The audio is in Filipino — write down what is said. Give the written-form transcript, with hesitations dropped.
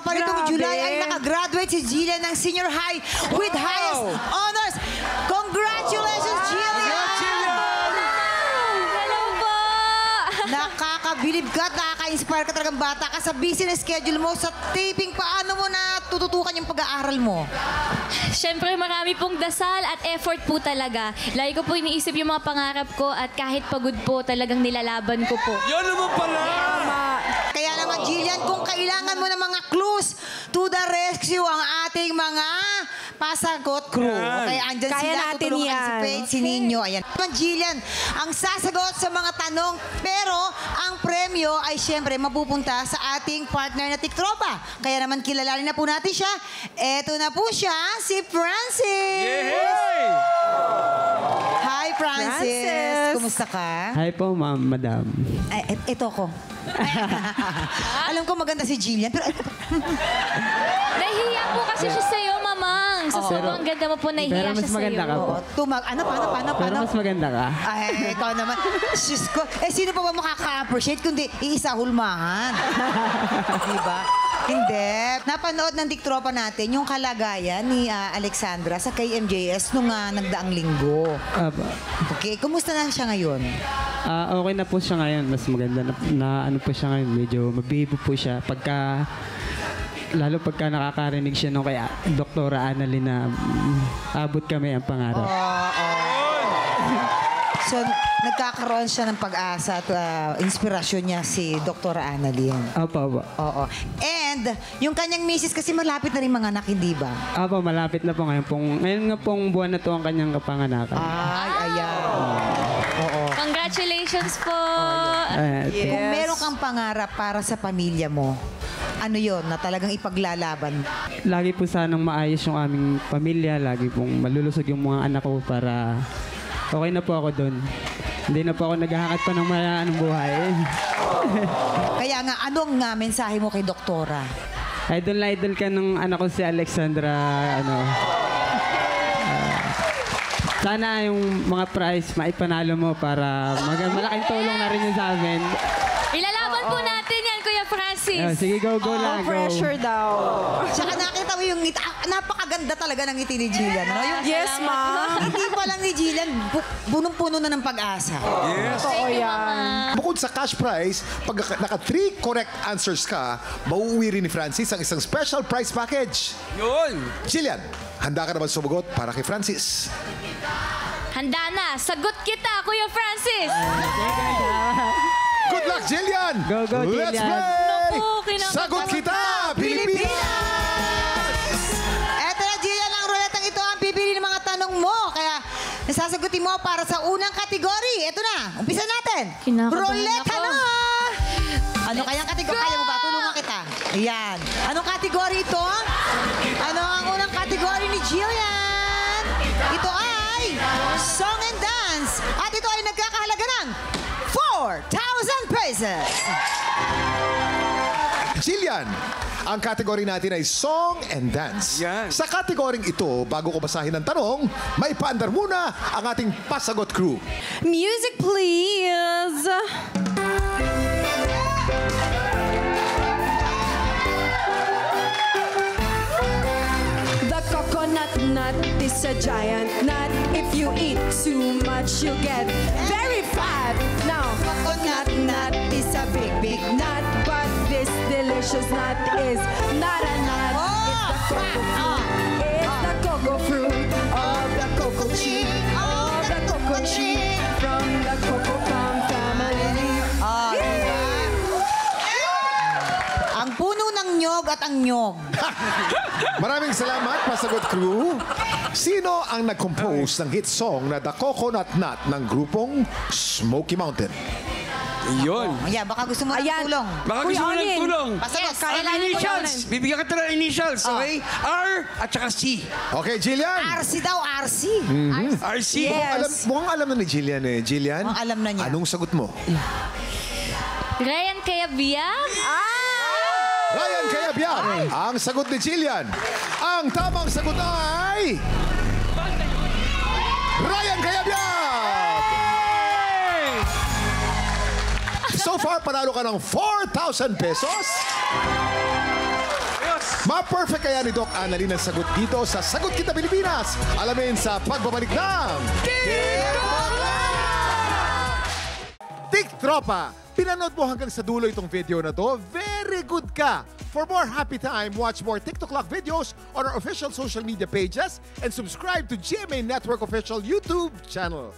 pa nitong July ay nakagraduate si Jillian ng senior high with highest honors. Congratulations, Jillian! Hello po! Nakakabilib ka at nakaka-inspire ka talagang bata ka sa busy na schedule mo sa taping. Paano mo na tututukan yung pag-aaral mo? Siyempre, marami pong dasal at effort po talaga. Lagi ko po iniisip yung mga pangarap ko at kahit pagod po, talagang nilalaban ko po. Yan naman pala! Kaya naman, Jillian, kung kailangan mo ng mga clues to the rescue ang ating mga pasagot crew. Okay, andyan Kaya sila. natin Tutulungan yan. si Faith, si Nino. Ayan. Jillian, ang sasagot sa mga tanong, pero ang premyo ay siyempre mapupunta sa ating partner na tiktropa. Kaya naman kilalanin na po natin siya. Eto na po siya, si Francis! Yay! Hi, Francis! Francis! Kumusta ka? Hi po, ma'am, madam. Ay, ito ko. Alam ko maganda si Jillian, pero Nahihiya po kasi siya sa'yo, mamang. Sa sobrang ganda mo po, Pero nahihiya mas siya maganda ka sa'yo. po. paano? Pero mas maganda ka. Ay, ikaw naman. Sus ko. Sino pa ba makaka-appreciate kundi iisa hulmahan? Diba? Hindi. Napanood ng diktropa natin yung kalagayan ni Alexandra sa KMJS nung nagdaang linggo. Okay, kumusta na siya ngayon? Okay na po siya ngayon. Mas maganda na ano po siya ngayon. Medyo mabibo po siya. Lalo pagka nakakarinig siya nung kay Doktora Annalyn na abot kami ang pangarap. So, nagkakaroon siya ng pag-asa at inspirasyon niya si Dr. Annalyn. Opo. Oo. And, yung kanyang misis kasi malapit na rin mga anak, hindi ba? Opo, malapit na po ngayon. Ngayon nga pong buwan na to ang kanyang kapanganakan. Ay, ayan. Oo. Congratulations po! Kung meron kang pangarap para sa pamilya mo, ano yon na talagang ipaglalaban? Lagi po sanang maayos yung aming pamilya. Lagi pong malulusog yung mga anak ko para okay na po ako doon. Hindi na po ako naghahangad pa ng mayayaang buhay. Kaya nga, anong mensahe mo kay Doktora? Idol na idol ka ng anak ko si Alexandra. Sana yung mga prize maipanalo mo para malaking tulong na rin yun sa amin. Ilalaban po natin yan, Kuya Francis. Sige, go lang, go. Pressure daw. Tsaka nakita mo yung ngiti. Napakaganda talaga ng ngiti ni Jillian. No? Yung, Yes, ma. hindi pa lang ni Jillian, punong-puno na ng pag-asa. Yes. Oo yan. Bukod sa cash prize, pag naka 3 correct answers ka, mauuwi rin ni Francis ang isang special prize package. Yun! Jillian, handa ka naman sumagot para kay Francis. Handa na. Sagot kita, Kuya Francis. Good luck, Jillian! Go, Let's Jillian! play! Naku, kinakabahan Sagot kita, Pilipinas! Eto na, Jillian, ang ruletang ito ang pipili ng mga tanong mo. Kaya nasasagutin mo para sa unang kategory. Eto na, umpisa natin. Kinakabahan Ruleta ako. na! Ano kayang kategory? Kaya mo ba? Tulungan kita. Ayan. Anong kategory ito? Ano ang unang kategory ni Jillian? Ito ay Song and Dance. At ito ay nagkakahalaga ng 4,000 pesos. Jillian, ang kategory natin ay Song and Dance. Yan. Sa kategoring ito, bago ko basahin ang tanong, may paandar muna ang ating pasagot crew. Music, please. The coconut nut is a giant nut. If you eat too much, you'll get very fat. Now, coconut nut is a big, big nut. But this delicious nut is not a nut. It's the cocoa fruit of the cocoa tree. Of the cocoa tree from the cocoa palm family. Ang puno ng nyog at ang nyog. Maraming salamat, pasagot crew. Sino ang nag-compose ng hit song na The Coconut Nut ng grupong Smoky Mountain? Yun. Yeah, baka gusto mo ng Ayan. tulong. Baka gusto mo ng Onin. tulong. Pasagot. Ang initials. Bibigyan ka ng initials, okay? R at saka C. Okay, Jillian. RC daw, RC. RC. Mukhang alam na ni Jillian eh. Jillian, Mukhang alam na niya. anong sagot mo? Ryan Cayabyab? Ryan Cayabyab. Ang sagot ni Jillian. Ang tamang sagot ay... Ryan Cayabyab! So far, panalo ka ng 4,000 pesos. Ma-perfect kaya ni Doc Annalyn ang sagot dito sa Sagot Kita Pilipinas. Alamin sa pagbabalik ng Tik Tropa! Pinanood mo hanggang sa dulo itong video na to? Very good ka! For more happy time, watch more TikTok Clock videos on our official social media pages and subscribe to GMA Network official YouTube channel.